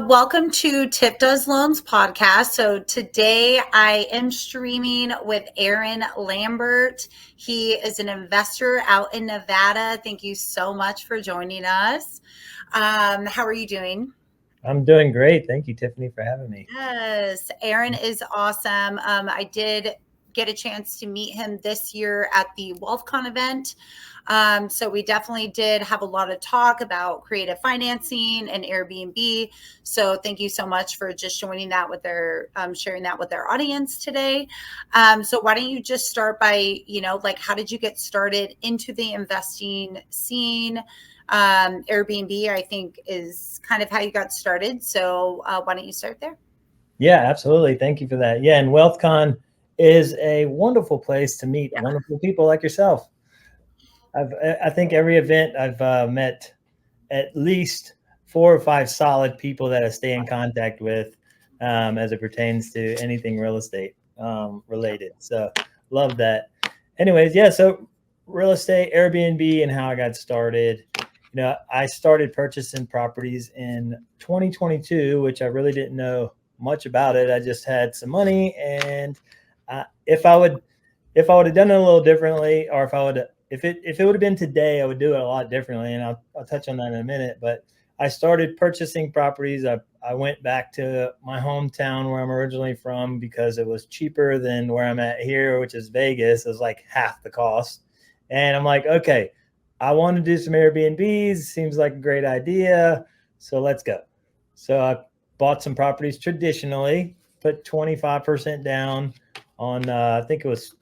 Welcome to Tiffdoesloans podcast. So today I am streaming with Aaron Lambert. He is an investor out in Nevada. Thank you so much for joining us. How are you doing? I'm doing great. Thank you, Tiffany, for having me. Yes, Aaron is awesome. I did get a chance to meet him this year at the WealthCon event. So we definitely did have a lot of talk about creative financing and Airbnb. So thank you so much for just joining that with their, sharing that with their audience today. So why don't you just start by, how did you get started into the investing scene? Airbnb, I think, is kind of how you got started. So why don't you start there? Yeah, absolutely. Thank you for that. Yeah, and WealthCon is a wonderful place to meet wonderful people like yourself. I think every event I've met at least 4 or 5 solid people that I stay in contact with as it pertains to anything real estate related. So love that. Anyways, yeah, so real estate, Airbnb, and how I got started. I started purchasing properties in 2022, which I really didn't know much about it. I just had some money, and if I would have done it a little differently, or if it would have been today, I would do it a lot differently, and I'll touch on that in a minute. But I started purchasing properties. I went back to my hometown where I'm originally from because it was cheaper than where I'm at here, which is Vegas. It was like half the cost, and I'm like, okay, I want to do some Airbnbs. Seems like a great idea. So let's go. So I bought some properties traditionally, put 25% down on, I think it was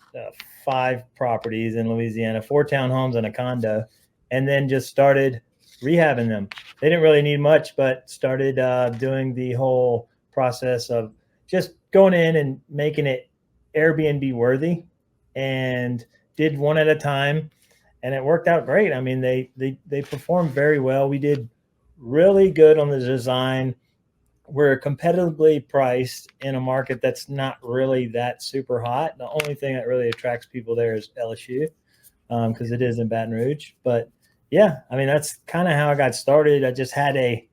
5 properties in Louisiana, 4 townhomes and a condo, and then just started rehabbing them. They didn't really need much, but started doing the whole process of just going in and making it Airbnb worthy, and did one at a time. And it worked out great. I mean, they performed very well. We did really good on the design. We're competitively priced in a market that's not really that super hot. The only thing that really attracts people there is LSU because it is in Baton Rouge. But yeah, I mean, that's kind of how I got started. I just had I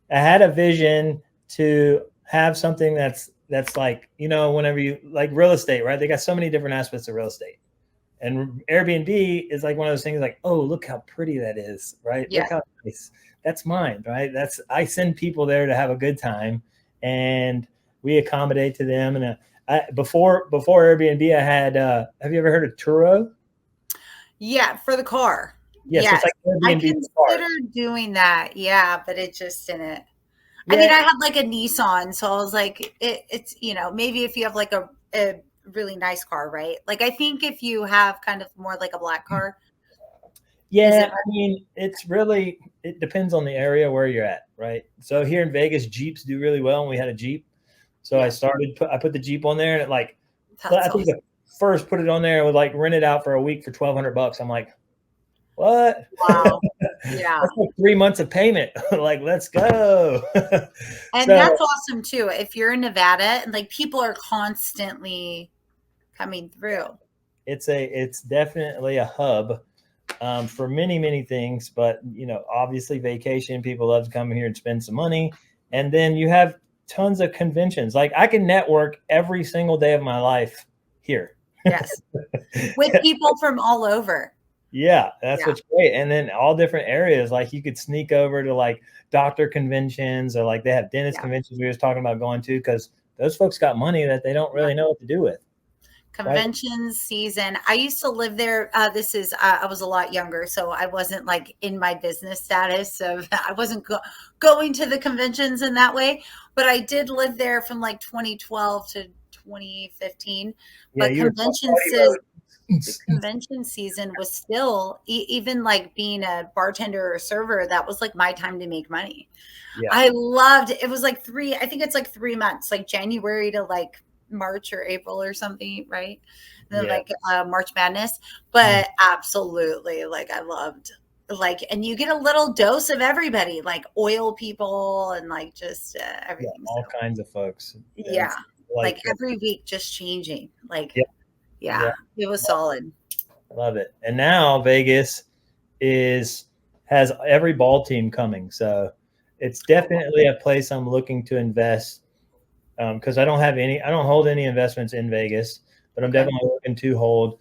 had a vision to have something that's like, whenever you like real estate, right? They got so many different aspects of real estate. And Airbnb is like one of those things like, oh, look how pretty that is, right? Yeah. Look how nice. That's mine, right? I send people there to have a good time, and we accommodate to them. And before Airbnb, I had, have you ever heard of Turo? Yeah, for the car. Yes. Yes. Like I considered doing that. Yeah, but it just didn't. Yeah. I mean, I had like a Nissan, so I was like, it's, maybe if you have like a really nice car, right? Like, I think if you have kind of more like a black car. Yeah, I mean, it depends on the area where you're at, right? So here in Vegas, Jeeps do really well, and we had a Jeep. So I put the Jeep on there, and I think the first put it on there and would like rent it out for a week for $1,200. I'm like, what? Wow. Yeah. That's like 3 months of payment. Like, let's go. And that's awesome too. If you're in Nevada and like people are constantly coming through. It's definitely a hub for many, many things, but obviously vacation, people love to come here and spend some money. And then you have tons of conventions. Like, I can network every single day of my life here. Yes. With people from all over. Yeah, that's what's great. And then all different areas, like you could sneak over to like doctor conventions, or like they have dentist conventions we were talking about going to, because those folks got money that they don't really know what to do with. Conventions season. I used to live there. I was a lot younger, so I wasn't like in my business status. So I wasn't going to the conventions in that way, but I did live there from like 2012 to 2015. Yeah, but convention season was still, even like being a bartender or server, that was like my time to make money. Yeah. I loved it. It was like I think it's like 3 months, like January to like March or April or something, right? And then like March Madness. But absolutely, like I loved, like, and you get a little dose of everybody, like oil people and like just everything. All kinds of folks. Yeah. Like every week just changing. Like Yeah, it was solid. Love it. And now Vegas has every ball team coming. So it's definitely a place I'm looking to invest because I don't hold any investments in Vegas, but I'm definitely looking to hold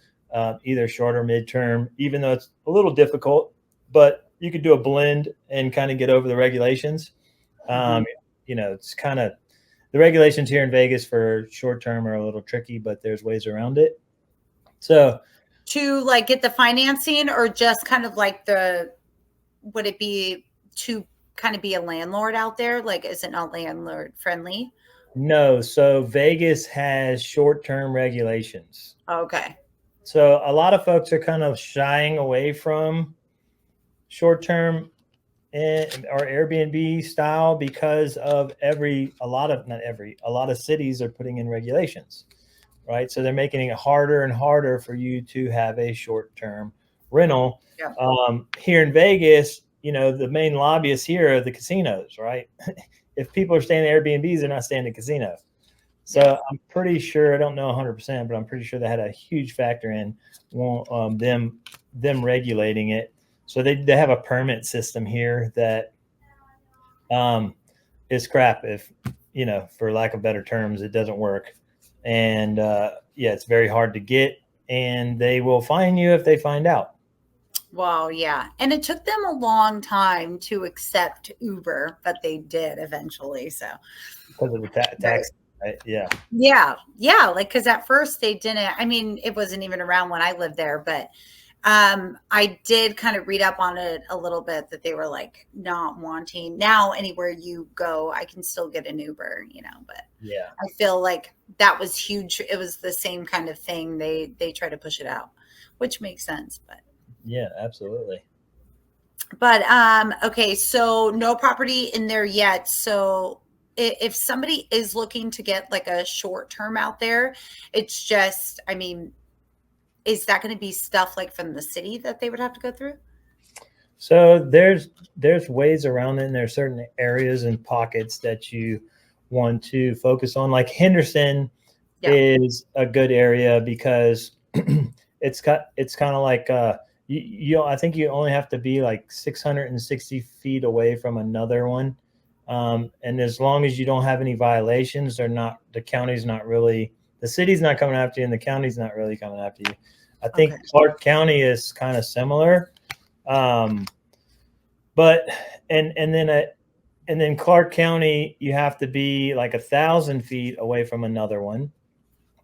either short or midterm, even though it's a little difficult, but you could do a blend and kind of get over the regulations. It's kind of the regulations here in Vegas for short term are a little tricky, but there's ways around it. So to like get the financing, or just kind of like would it be to kind of be a landlord out there? Like, is it not landlord friendly? No, so Vegas has short-term regulations. Okay. So a lot of folks are kind of shying away from short-term or Airbnb style because of a lot of cities are putting in regulations, right? So they're making it harder and harder for you to have a short-term rental. Yeah. Here in Vegas, the main lobbyists here are the casinos, right? If people are staying in Airbnbs, they're not staying in the casino. So I'm pretty sure, I don't know 100%, but I'm pretty sure that had a huge factor in them regulating it. So they have a permit system here that is crap if, for lack of better terms, it doesn't work. And it's very hard to get, and they will fine you if they find out. Wow, yeah. And it took them a long time to accept Uber, but they did eventually. So because of the tax, right? Yeah. Yeah. Like, because at first they didn't, I mean, it wasn't even around when I lived there, but I did kind of read up on it a little bit that they were like not wanting. Now anywhere you go, I can still get an Uber, but yeah, I feel like that was huge. It was the same kind of thing. They try to push it out, which makes sense, but yeah, absolutely. But okay, so no property in there yet. So if somebody is looking to get like a short term out there, it's just, I mean, is that going to be stuff like from the city that they would have to go through? So there's ways around it, and there's certain areas and pockets that you want to focus on. Like Henderson is a good area because it's kind of like I think you only have to be like 660 feet away from another one, and as long as you don't have any violations, the city's not coming after you, and the county's not really coming after you. I think Clark County is kind of similar. But and then Clark County, you have to be like 1,000 feet away from another one.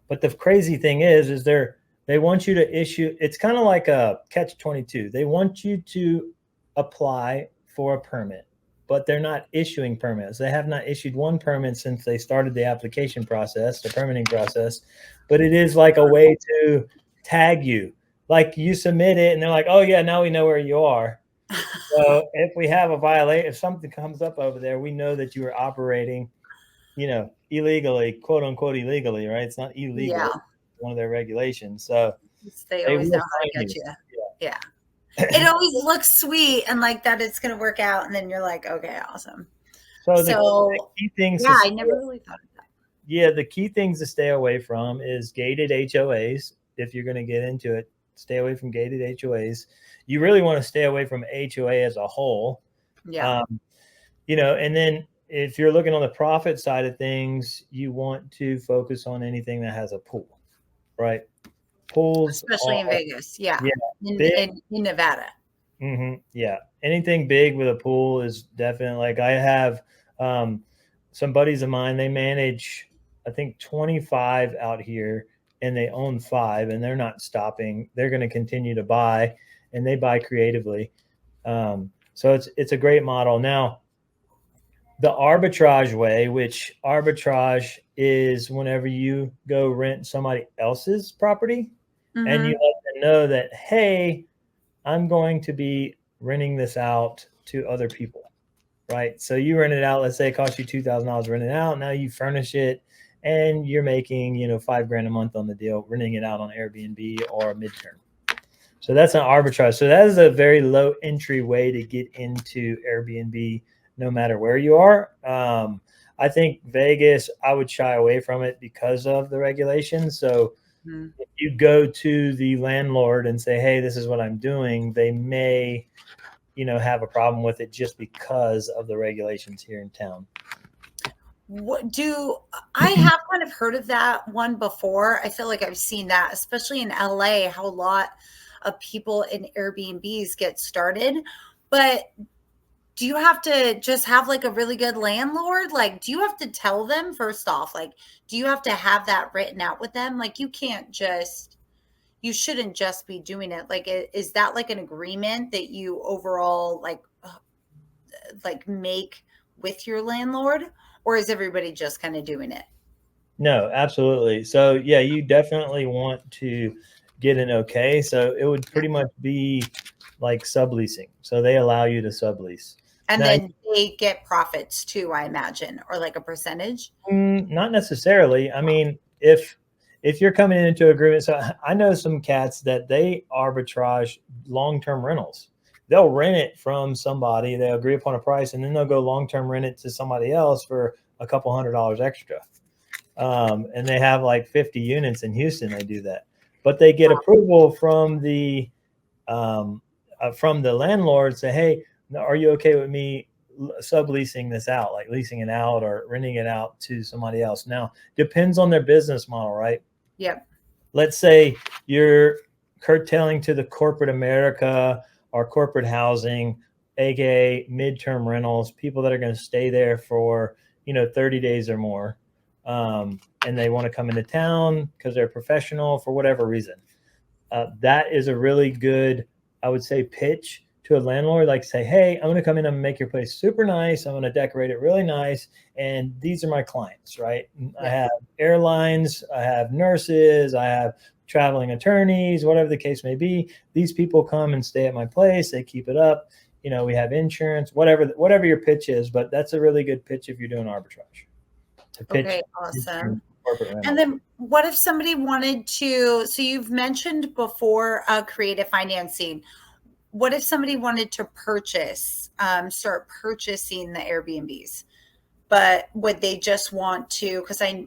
But the crazy thing is they want you to issue. It's kind of like a catch-22. They want you to apply for a permit, but they're not issuing permits. They have not issued one permit since they started the application process, the permitting process. But it is like a way to tag you. Like you submit it, and they're like, "Oh yeah, now we know where you are." So if we have a violation, if something comes up over there, we know that you are operating, illegally, quote unquote, illegally, right? It's not illegal. Yeah. One of their regulations. So they always know how to get you. Yeah. It always looks sweet and like that it's going to work out. And then you're like, okay, awesome. So the key things. Yeah, I never really thought of that. Yeah. The key things to stay away from is gated HOAs. If you're going to get into it, stay away from gated HOAs. You really want to stay away from HOA as a whole. Yeah. And then if you're looking on the profit side of things, you want to focus on anything that has a pool, right? Pools, especially in Vegas. Yeah. In Nevada. Mm-hmm, yeah. Anything big with a pool is definitely, like I have some buddies of mine, they manage, I think 25 out here, and they own 5, and they're not stopping. They're going to continue to buy, and they buy creatively. So it's a great model. Now, the arbitrage way, which arbitrage is whenever you go rent somebody else's property, and you let them know that, hey, I'm going to be renting this out to other people, right? So you rent it out. Let's say it costs you $2,000 to rent it out. Now you furnish it, and you're making $5,000 a month on the deal, renting it out on Airbnb or midterm. So that's an arbitrage. So that is a very low entry way to get into Airbnb, no matter where you are. I think Vegas, I would shy away from it because of the regulations. So Mhm. if you go to the landlord and say, hey, this is what I'm doing, they may, have a problem with it just because of the regulations here in town. What do I have kind of heard of that one before? I feel like I've seen that, especially in LA, how a lot of people in Airbnbs get started. But do you have to just have like a really good landlord? Like, do you have to tell them first off? Like, do you have to have that written out with them? Like, you shouldn't just be doing it. Like, is that like an agreement that you overall like make with your landlord, or is everybody just kind of doing it? No, absolutely. So yeah, you definitely want to get an okay. So it would pretty much be like subleasing. So they allow you to sublease. And Now, then they get profits too, I imagine, or like a percentage. not necessarily. I mean, if you're coming into agreement, so I know some cats that they arbitrage long-term rentals. They'll rent it from somebody, they'll agree upon a price, and then they'll go long-term rent it to somebody else for a couple $100 extra. And they have like 50 units in Houston. They do that, but they get approval from the landlord. Say, hey, are you okay with me subleasing this out, like leasing it out or renting it out to somebody else? Now, depends on their business model, right? Yep. Let's say you're curtailing to the corporate America or corporate housing, aka midterm rentals, people that are going to stay there for 30 days or more, and they want to come into town because they're professional for whatever reason. That is a really good, I would say, pitch to a landlord. Like, say, hey, I'm going to come in and make your place super nice. I'm going to decorate it really nice. And these are my clients, right? Yeah. I have airlines, I have nurses, I have traveling attorneys, whatever the case may be. These people come and stay at my place. They keep it up. We have insurance, whatever your pitch is. But that's a really good pitch if you're doing arbitrage. To pitch Okay, awesome. corporate rental. And then what if somebody wanted to, so you've mentioned before creative financing. What if somebody wanted to start purchasing the Airbnbs, but would they just want to, because I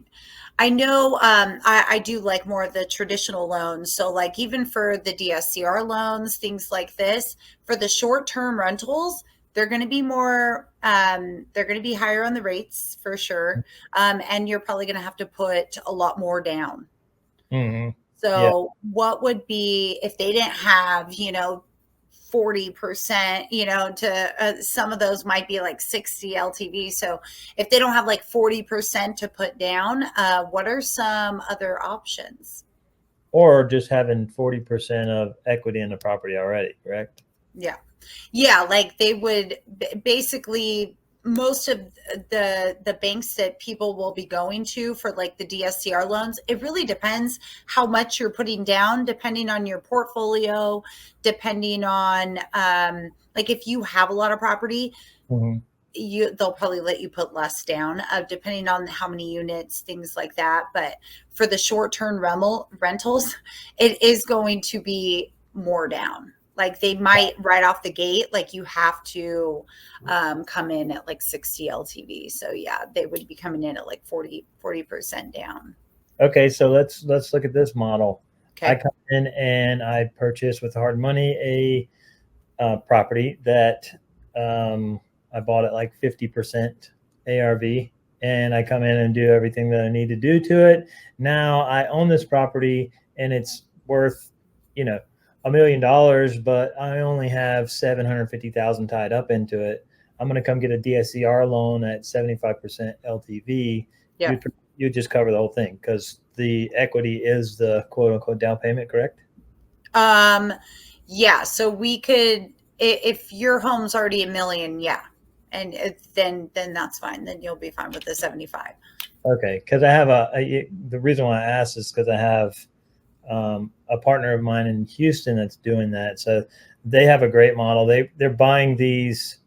know I do like more of the traditional loans. So like even for the DSCR loans, things like this, for the short-term rentals, they're going to be they're going to be higher on the rates for sure. And you're probably going to have to put a lot more down. Mm-hmm. Yeah. So what would be if they didn't have, 40%, to some of those might be like 60 LTV. So if they don't have like 40% to put down, what are some other options? Or just having 40% of equity in the property already, correct? Yeah. Yeah, like they would basically most of the banks that people will be going to for like the DSCR loans, it really depends how much you're putting down, depending on your portfolio, depending on like if you have a lot of property, Mm-hmm. they'll probably let you put less down, depending on how many units, things like that. But for the short-term rentals, it is going to be more down. Like they might right off the gate, like you have to come in at like 60 LTV. So yeah, they would be coming in at like 40% down. Okay, so let's look at this model. I Okay. come in and I purchase with hard money a property that I bought at like 50% ARV, and I come in and do everything that I need to do to it. Now I own this property and it's worth, $1 million, but I only have 750,000 tied up into it. I'm going to come get a DSCR loan at 75% LTV. Yeah. You just cover the whole thing because the equity is the quote unquote down payment, correct? Yeah. So we could, if your home's already a million, yeah. And then that's fine. Then you'll be fine with the 75. Okay, because I have the reason why I asked is because I have a partner of mine in Houston that's doing that. So they have a great model. They're buying these.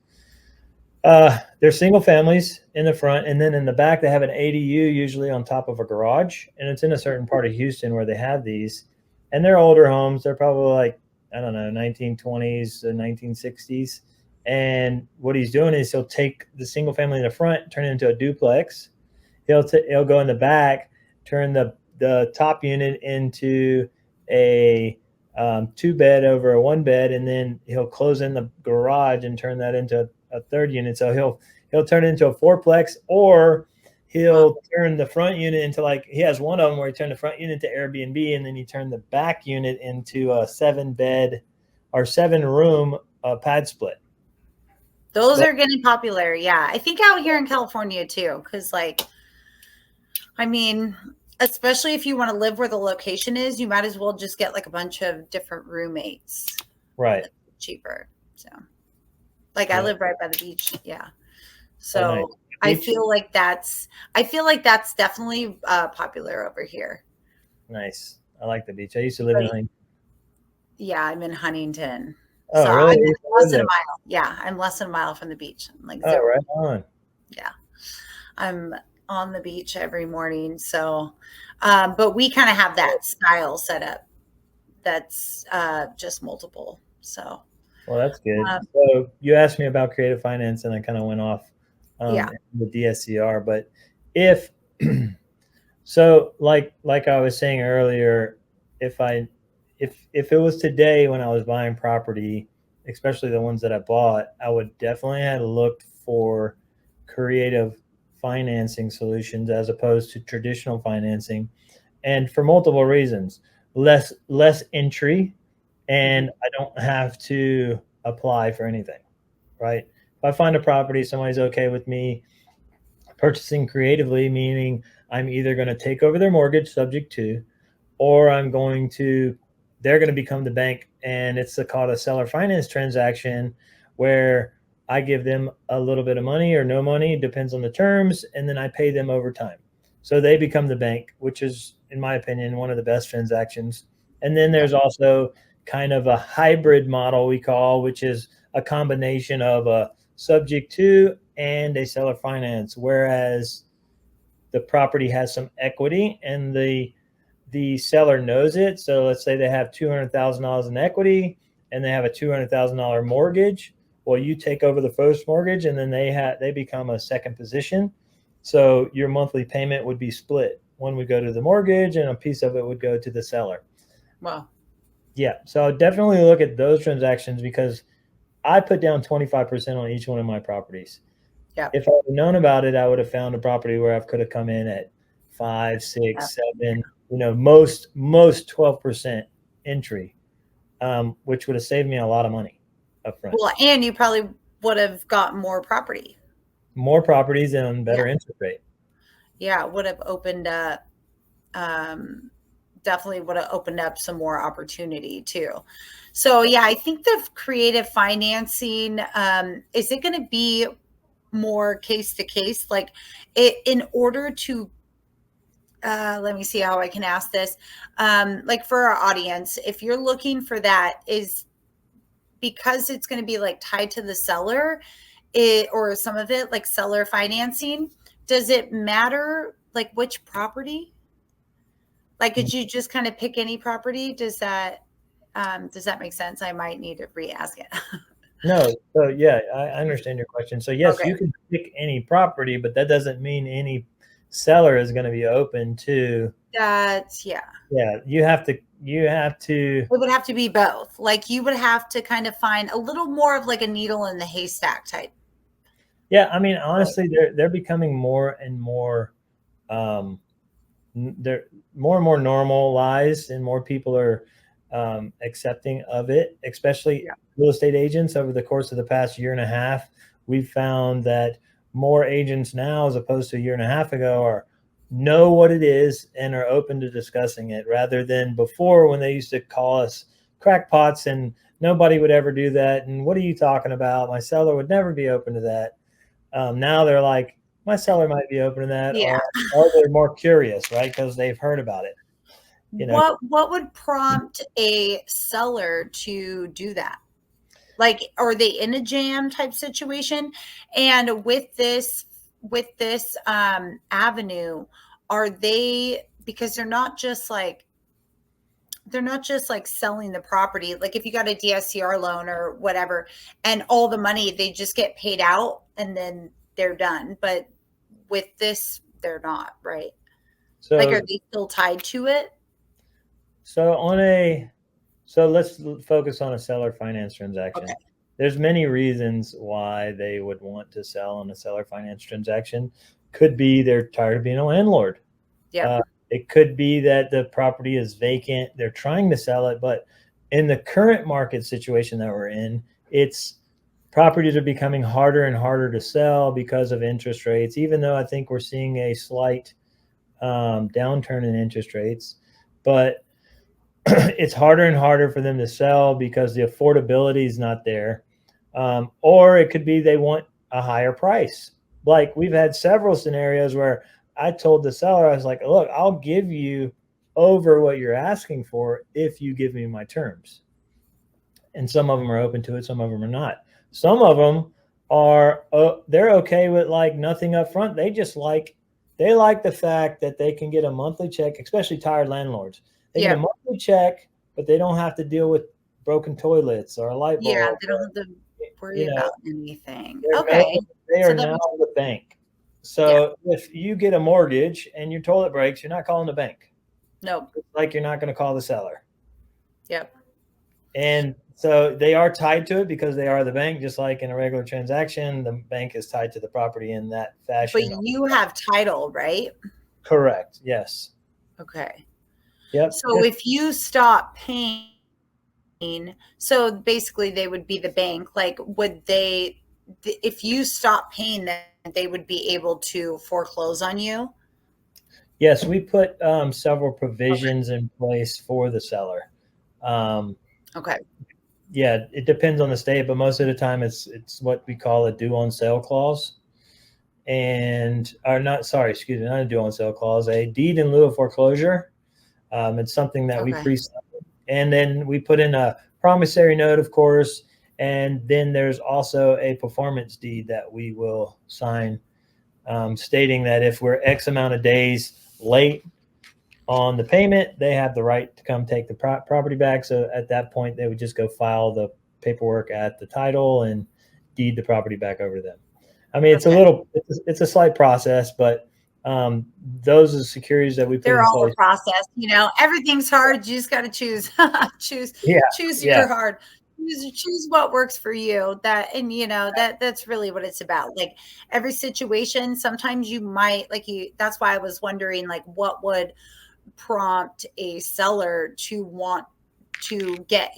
They're single families in the front, and then in the back they have an ADU usually on top of a garage, and it's in a certain part of Houston where they have these, and they're older homes. They're probably like, I don't know, 1920s to 1960s. And what he's doing is he'll take the single family in the front, turn it into a duplex. He'll go in the back, turn the top unit into a 2-bed over a 1-bed, and then he'll close in the garage and turn that into a third unit. So he'll turn it into a fourplex, or he'll turn the front unit into, like, he has one of them where he turned the front unit to Airbnb, and then he turned the back unit into a 7-bed or 7-room pad split. Those are getting popular. Yeah. I think out here in California too. Cause like, I mean, especially if you want to live where the location is, you might as well just get like a bunch of different roommates. Right. That's cheaper. So like I live right by the beach. Yeah. So nice. I feel like that's definitely popular over here. Nice. I like the beach. I used to live in Huntington. Yeah, I'm in Huntington. Oh, so really? I'm less than a mile. Yeah, I'm less than a mile from the beach. I'm like zero. Right on. Yeah, I'm on the beach every morning. So, but we kind of have that style set up. That's just multiple. So, well, that's good. So you asked me about creative finance, and I kind of went off the DSCR. But if so, like I was saying earlier, if it was today when I was buying property, especially the ones that I bought, I would definitely have looked for creative financing solutions as opposed to traditional financing, and for multiple reasons. Less entry, and I don't have to apply for anything, right? If I find a property, somebody's okay with me purchasing creatively, meaning I'm either going to take over their mortgage subject to, or they're going to become the bank, and it's called a seller finance transaction, where I give them a little bit of money or no money, depends on the terms, and then I pay them over time. So they become the bank, which is, in my opinion, one of the best transactions. And then there's also kind of a hybrid model we call, which is a combination of a subject to and a seller finance, whereas the property has some equity and the seller knows it. So let's say they have $200,000 in equity and they have a $200,000 mortgage. Well, you take over the first mortgage, and then they become a second position. So your monthly payment would be split. One would go to the mortgage, and a piece of it would go to the seller. Wow. Yeah. So definitely look at those transactions, because I put down 25% on each one of my properties. Yeah. If I had known about it, I would have found a property where I could have come in at 5, 6, 7, most 12% entry, which would have saved me a lot of money up front. Well, and you probably would have got more properties and better interest rate. Yeah, would have opened up. Definitely would have opened up some more opportunity too. So yeah, I think the creative financing, is it going to be more case to case? Like in order to, let me see how I can ask this. Like for our audience, if you're looking for that, is because it's going to be like tied to the seller, or some of it like seller financing, does it matter like which property? Like, could you just kind of pick any property? Does that make sense? I might need to re-ask it. No. So yeah, I understand your question. So yes, Okay. you can pick any property, but that doesn't mean any seller is going to be open to. That's Yeah, you have to. It would have to be both. Like you would have to kind of find a little more of like a needle in the haystack type. Yeah, I mean, honestly, they're becoming more and more. They're more and more normalized, and more people are accepting of it, especially real estate agents. Over the course of the past year and a half, we've found that more agents now, as opposed to a year and a half ago, know what it is and are open to discussing it, rather than before, when they used to call us crackpots and nobody would ever do that. And what are you talking about? My seller would never be open to that. Now they're like, my seller might be open to that, or they're more curious, right? Because they've heard about it. What would prompt a seller to do that? Like, are they in a jam type situation? And with this avenue, are they, because they're not just like selling the property. Like if you got a DSCR loan or whatever, and all the money, they just get paid out and then they're done. But with this, they're not, right? Like, are So, they still tied to it? so let's focus on a seller finance Okay. transaction. There's many reasons why they would want to sell on a seller finance transaction. Could be they're tired of being a landlord. Yeah. It could be that the property is vacant. They're trying to sell it, but in the current market situation that we're in, it's properties are becoming harder and harder to sell because of interest rates. Even though I think we're seeing a slight downturn in interest rates, but it's harder and harder for them to sell because the affordability is not there. Or it could be they want a higher price. Like we've had several scenarios where I told the seller, I was like, look, I'll give you over what you're asking for if you give me my terms. And some of them are open to it, some of them are not. Some of them are they're okay with like nothing up front. They like the fact that they can get a monthly check, especially tired landlords. They get a Yeah. monthly check, but they don't have to deal with broken toilets or a light Yeah. bulb. They don't have to You worry know, about anything. they're Okay. they So are that now makes, the bank. yeah. So if you get a mortgage and your toilet breaks, you're not calling the bank. Nope. Like you're not going to call the seller. Yep. And so they are tied to it because they are the bank, just like in a regular transaction, the bank is tied to the property in that But fashion. you have title, right? Correct. Yes. Okay. Yep. So if you stop paying, so basically they would be the bank. Like, would they, if you stop paying them, they would be able to foreclose on you? Yes, we put several Okay. provisions in place for the seller. Um, Okay. yeah, it depends on the state, but most of the time it's what we call a due on sale clause, and or not. Sorry, excuse me, not a due on sale clause, a deed in lieu of foreclosure. It's something that we Okay. pre, and then we put in a promissory note, of course, and then there's also a performance deed that we will sign, stating that if we're X amount of days late on the payment, they have the right to come take the property back. So at that point, they would just go file the paperwork at the title and deed the property back over to them. I mean, Okay. it's a slight process, but those are the securities that we put They're in all a place. process, everything's hard. You just got to choose, choose, Yeah, choose yeah. your hard. Choose what works for you. That, and that's really what it's about. Like every situation, sometimes you might like you. That's why I was wondering, like, what would prompt a seller to want to get,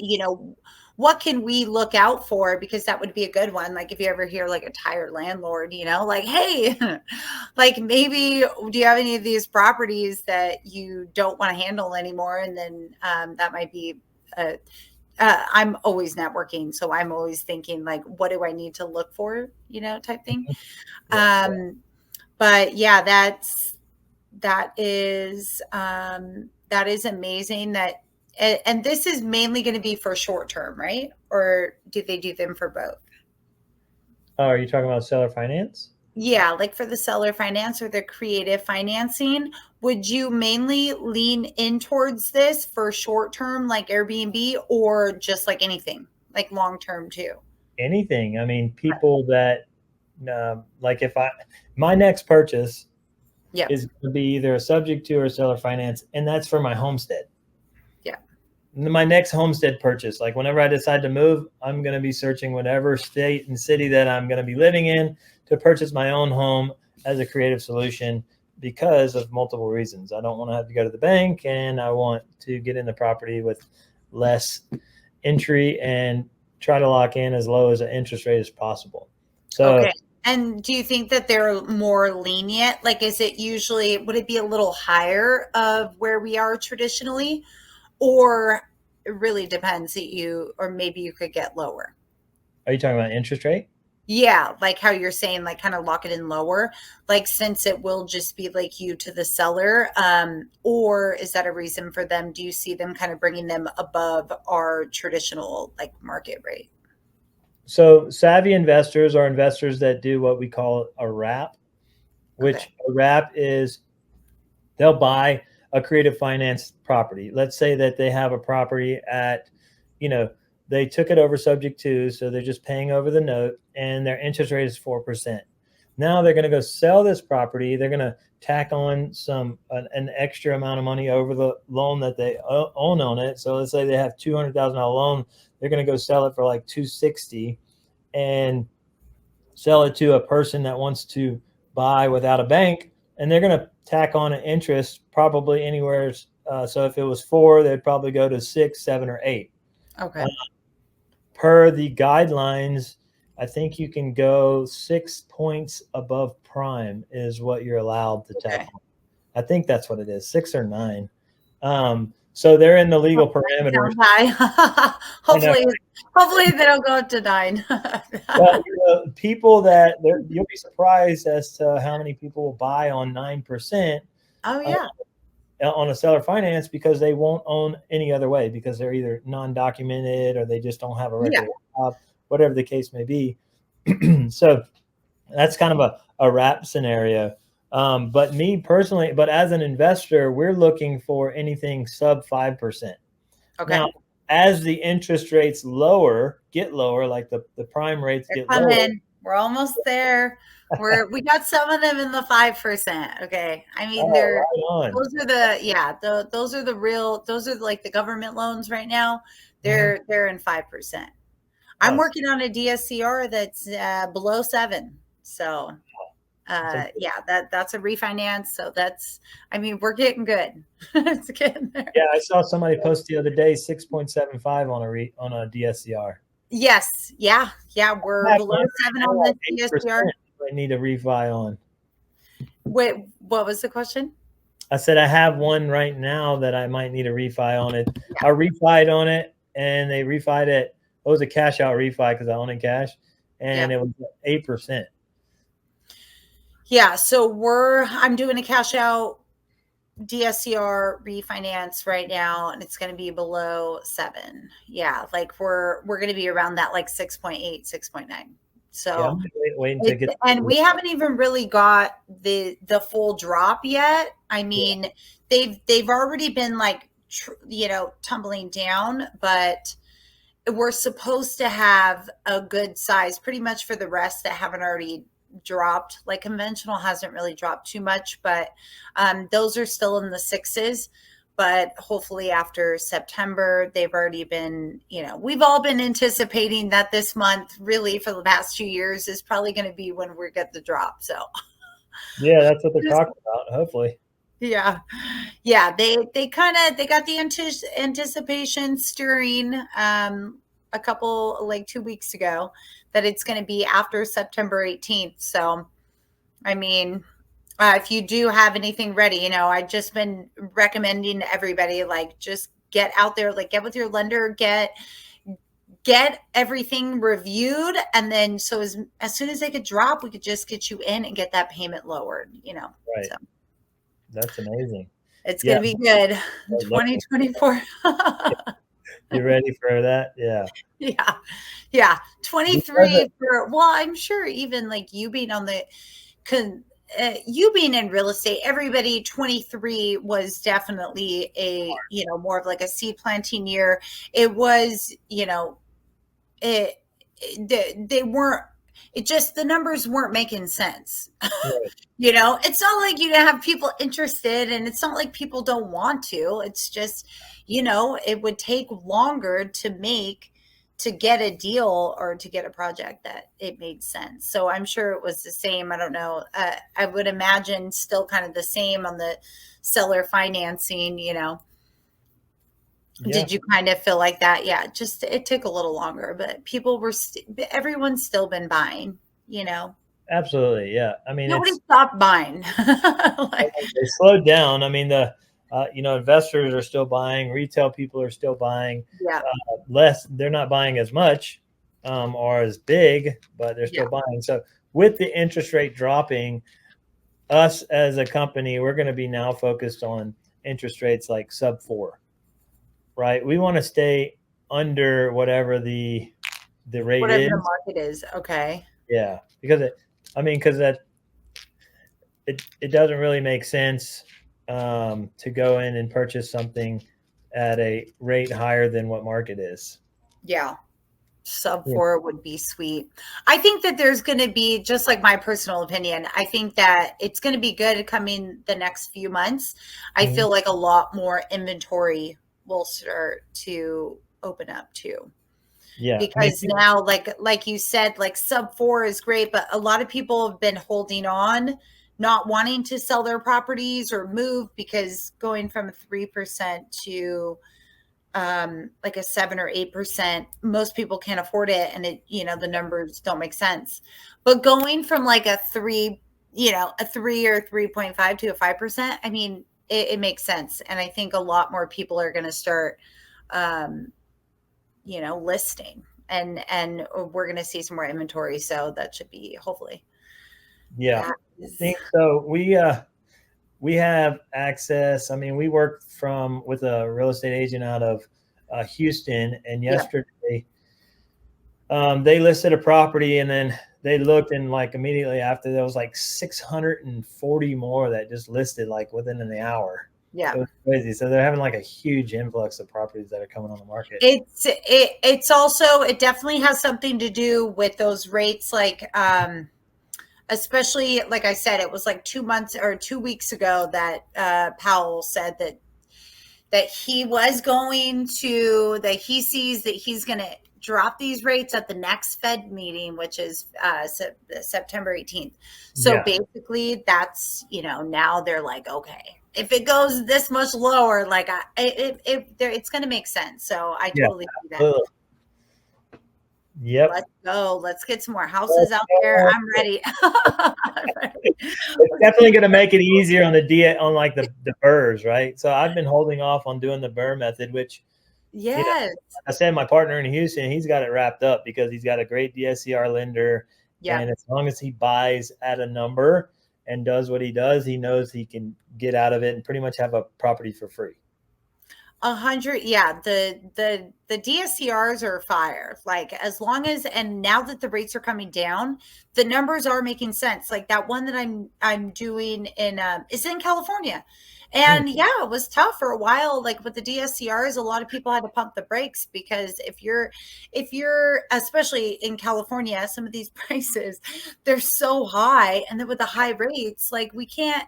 what can we look out for? Because that would be a good one. Like if you ever hear like a tired landlord, like, hey, like maybe do you have any of these properties that you don't want to handle anymore? And then that might be I'm always networking. So I'm always thinking like, what do I need to look for, type thing. Yeah. But yeah, that is amazing that, and this is mainly going to be for short term, right? Or do they do them for both? Oh, are you talking about seller finance? Yeah, like for the seller finance or the creative financing, would you mainly lean in towards this for short term, like Airbnb, or just like anything, like long term too? Anything. I mean, people that like if my next purchase Yeah, is going to be either a subject to or seller finance, and that's for my homestead. yeah. My next homestead purchase, like whenever I decide to move, I'm going to be searching whatever state and city that I'm going to be living in to purchase my own home as a creative solution because of multiple reasons. I don't want to have to go to the bank, and I want to get in the property with less entry and try to lock in as low as an interest rate as possible. So Okay. And do you think that they're more lenient? Like, would it be a little higher of where we are traditionally? Or it really depends or maybe you could get lower? are you talking about interest rate? Yeah, like how you're saying, like kind of lock it in lower, like since it will just be like you to the seller. Or is that a reason for them? Do you see them kind of bringing them above our traditional like market rate? So savvy investors are investors that do what we call a wrap, Okay. which a wrap is they'll buy a creative finance property. Let's say that they have a property at, you know, they took it over subject to, so they're just paying over the note and their interest rate is 4%. Now they're going to go sell this property. They're going to tack on an extra amount of money over the loan that they own on it. So let's say they have $200,000 loan. They're going to go sell it for like 260 and sell it to a person that wants to buy without a bank. And they're going to tack on an interest probably anywhere. So if it was 4, they'd probably go to 6, 7, or 8. Okay. Per the guidelines, I think you can go 6 points above prime is what you're allowed to tack on. I think that's what it is, 6 or 9. So they're in the legal parameters. Hopefully they don't go up to 9. Well, people you'll be surprised as to how many people will buy on 9%. Oh yeah. On a seller finance because they won't own any other way because they're either non-documented or they just don't have a record job, whatever the case may be. So that's kind of a wrap scenario. But me personally, but as an investor, we're looking for anything sub 5%. Okay. Now, as the interest rates get lower, like the prime rates get lower. We're almost there. We got some of them in the 5%. Okay. I mean, those are like the government loans right now. They're in 5%. I'm working on a DSCR that's below 7. So that's a refinance. So we're getting good. It's getting there. Yeah. I saw somebody post the other day, 6.75 on a DSCR. Yes. Yeah. We're below 7 on the DSCR. I need a refi on. Wait, what was the question? I said I have one right now that I might need a refi on it. Yeah. I refied on it, and they refied it. It was a cash out refi because I own it cash, and it was 8%. Yeah, so I'm doing a cash out DSCR refinance right now, and it's going to be below 7. Yeah, like we're going to be around that like 6.8, 6.9. So waiting to get, and we haven't even really got the full drop yet. I mean, they've already been like tumbling down, but we're supposed to have a good size pretty much for the rest that haven't already dropped. Like conventional hasn't really dropped too much, but those are still in the 6s. But hopefully after September, they've already been, we've all been anticipating that this month, really for the past 2 years, is probably going to be when we get the drop. So, yeah, that's what they're talking about. Hopefully. Yeah. They got the anticipation stirring a couple, like 2 weeks ago, that it's going to be after September 18th. So, I mean, if you do have anything ready, I've just been recommending to everybody, like, just get out there, like get with your lender, get everything reviewed. And then, so as soon as they could drop, we could just get you in and get that payment lowered, Right. So. That's amazing. It's going to be good. 2024. You ready for that? Yeah. 23 I'm sure even like you being you being in real estate, everybody, 23 was definitely a, more of like a seed planting year. It was, the numbers weren't making sense. Right. It's not like you have people interested, and it's not like people don't want to. It's just, it would take longer to get a deal or to get a project that it made sense. So I'm sure it was the same. I don't know. I would imagine still kind of the same on the seller financing, Yeah. Did you kind of feel like that? Yeah, just it took a little longer, but people everyone's still been buying, Absolutely, yeah. I mean, nobody stopped buying. They slowed down. I mean, investors are still buying. Retail people are still buying. Yeah. They're not buying as much or as big, but they're still buying. So with the interest rate dropping, us as a company, we're going to be now focused on interest rates like sub 4. Right. We want to stay under whatever the rate whatever is. The market is. Okay. Yeah. Because it doesn't really make sense to go in and purchase something at a rate higher than what market is. Yeah. Sub Yeah. 4 would be sweet. I think that there's going to be, just like my personal opinion, I think that it's going to be good coming the next few months. I Mhm. feel like a lot more inventory will start to open up too. Yeah. I mean, Because now, like you said, like sub 4 is great, but a lot of people have been holding on, not wanting to sell their properties or move, because going from 3% to like a 7 or 8%, most people can't afford it, and the numbers don't make sense. But going from like a 3 or 3.5 to a 5%, I mean, it makes sense. And I think a lot more people are going to start um, listing, and we're going to see some more inventory. So that should be, hopefully. yeah. That I is, think so. We have access. I mean, we work with a real estate agent out of Houston, and yeah, yesterday they listed a property, and then they looked, and like immediately after, there was like 640 more that just listed like within an hour. yeah. It was crazy. So they're having like a huge influx of properties that are coming on the market. It's also, it definitely has something to do with those rates, like especially, like I said, it was like 2 months or 2 weeks ago that Powell said that he sees that he's going to drop these rates at the next Fed meeting, which is September 18th. So Yeah. basically, that's, now they're like, okay, if it goes this much lower, like it's going to make sense. So I Yeah. totally see that. Absolutely. Yep. Let's go. Let's get some more houses out there. I'm ready. I'm ready. It's definitely going to make it easier on on like the burrs, right? So I've been holding off on doing the burr method, which, Yes. I said, my partner in Houston, he's got it wrapped up because he's got a great DSCR lender. Yeah. And as long as he buys at a number and does what he does, he knows he can get out of it and pretty much have a property for free. 100. Yeah. The DSCRs are fire. Like, as long as, and now that the rates are coming down, the numbers are making sense. Like that one that I'm doing is in California. And yeah, it was tough for a while. Like with the DSCRs, a lot of people had to pump the brakes, because if you're especially in California, some of these prices, they're so high. And then with the high rates, like we can't,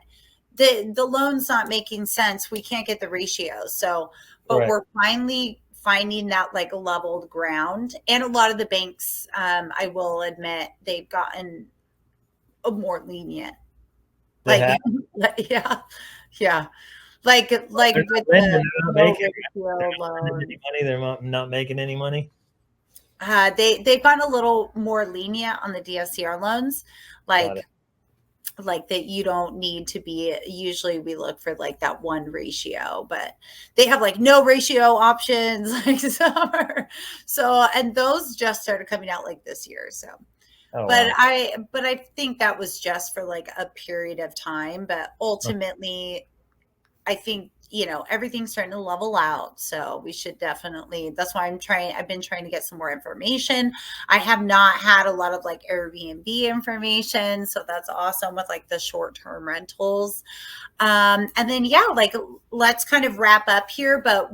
the loan's not making sense. We can't get the ratios. So, but Correct. we're finally finding that like leveled ground. And a lot of the banks, I will admit, they've gotten a more lenient. They Like, have. yeah, yeah. Like They're not with lending, the they're not low making ratio any loans. money. They're not making any money. They've gone a little more lenient on the DSCR loans, Got it. like that you don't need to be, usually we look for like that one ratio, but they have like no ratio options, like so, and those just started coming out like this year. So Oh, but wow. I think that was just for like a period of time, but ultimately I think, everything's starting to level out. So we should definitely, that's why I've been trying to get some more information. I have not had a lot of like Airbnb information. So that's awesome with like the short-term rentals. And then, yeah, like let's kind of wrap up here, but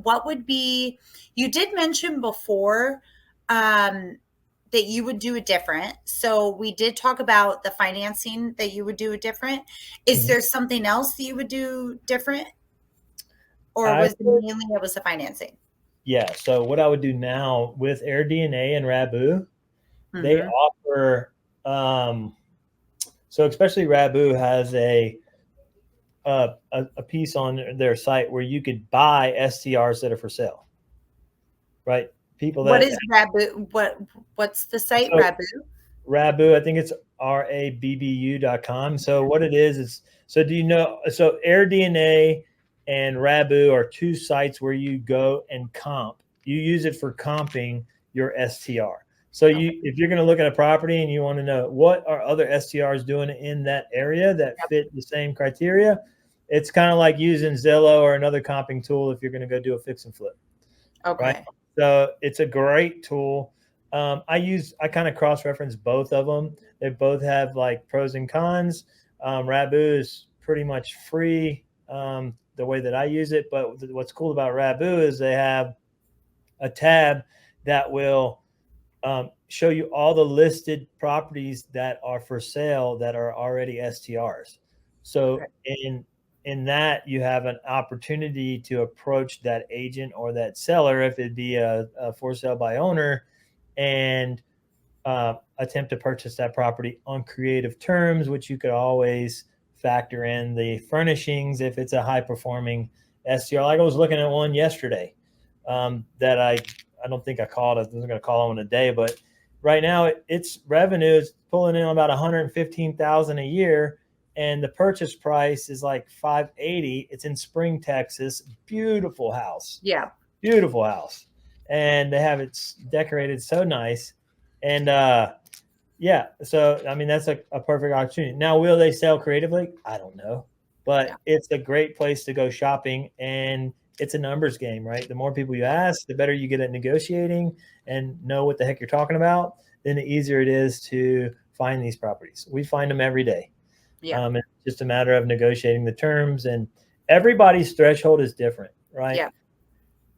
you did mention before, that you would do it different. So we did talk about the financing, that you would do it different. Is Mhm. there something else that you would do different? Or I it was the financing? Yeah. So what I would do now with AirDNA and Rabu, they Hmm. offer, so especially Rabu has a piece on their site where you could buy STRs that are for sale, right? People What that is Rabu? What's the site? so Rabu? Rabu, I think it's rabbu.com. So what it is so do you know? So AirDNA and Rabu are two sites where you go and comp. You use it for comping your STR. So Okay. if you're going to look at a property and you want to know what are other STRs doing in that area that fit the same criteria, it's kind of like using Zillow or another comping tool if you're going to go do a fix and flip, right? Okay. So it's a great tool. I kind of cross-reference both of them. They both have like pros and cons. Rabu is pretty much free, the way that I use it. But what's cool about Rabu is they have a tab that will show you all the listed properties that are for sale that are already STRs. So in that, you have an opportunity to approach that agent or that seller, if it be a for sale by owner, and attempt to purchase that property on creative terms, which you could always factor in the furnishings if it's a high performing STR. Like I was looking at one yesterday that I don't think I called. I was going to call on a day, but right now its revenue is pulling in about 115,000 a year, and the purchase price is like 580. It's in Spring, Texas. Beautiful house. Yeah. Beautiful house, and they have it decorated so nice. And yeah, so I mean that's a perfect opportunity. Now, will they sell creatively? I don't know, but it's a great place to go shopping, and it's a numbers game, right? The more people you ask, the better you get at negotiating and know what the heck you're talking about, then the easier it is to find these properties. We find them every day. It's just a matter of negotiating the terms, and everybody's threshold is different, right? Yeah.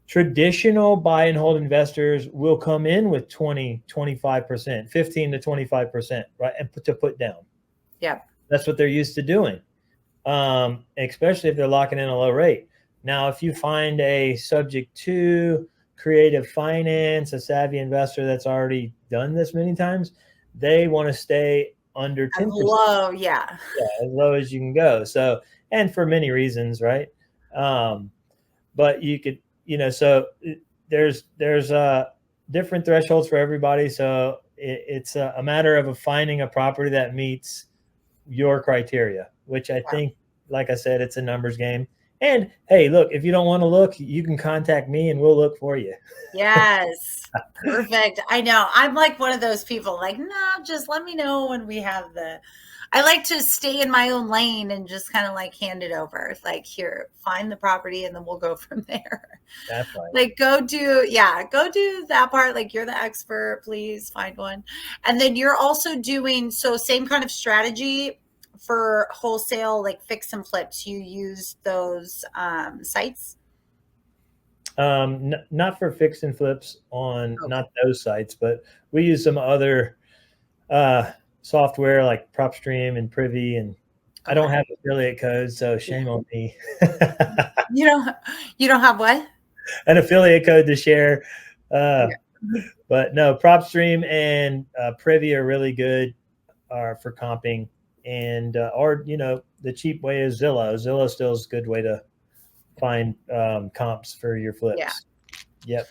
Traditional buy and hold investors will come in with 20, 25%, 15 to 25%, right? And to put down. Yeah. That's what they're used to doing. Especially if they're locking in a low rate. Now, if you find a subject to creative finance, a savvy investor that's already done this many times, they want to stay under 10%. Low, yeah, as low as you can go. So, and for many reasons, right? But you could, so there's different thresholds for everybody. So it's a matter of finding a property that meets your criteria, which I think, like I said, it's a numbers game. And hey, look, if you don't want to look, you can contact me and we'll look for you. Yes. Perfect. I know. I'm like one of those people, like, no, just let me know when we have I like to stay in my own lane and just kind of like hand it over. Like, here, find the property and then we'll go from there. That's right. Like, go do that part. Like, you're the expert, please find one. And then you're also doing, so same kind of strategy for wholesale, like fix and flips. You use those sites? Not for fix and flips on not those sites, but we use some other software like PropStream and Privy, and I don't have affiliate codes, so shame on me. You don't have what? An affiliate code to share. But no, PropStream and Privy are really good for comping, and or the cheap way is Zillow. Zillow still is a good way to find comps for your flips. Yep.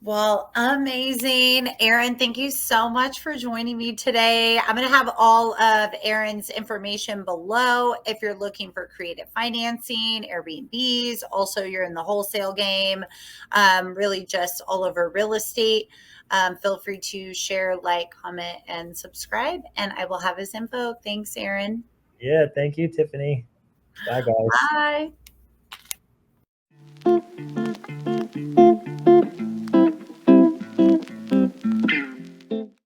Well, amazing. Aaron, thank you so much for joining me today. I'm going to have all of Aaron's information below if you're looking for creative financing, Airbnbs. Also, you're in the wholesale game, really just all over real estate. Feel free to share, like, comment, and subscribe, and I will have his info. Thanks, Aaron. Yeah, thank you, Tiffany. Bye, guys. Bye.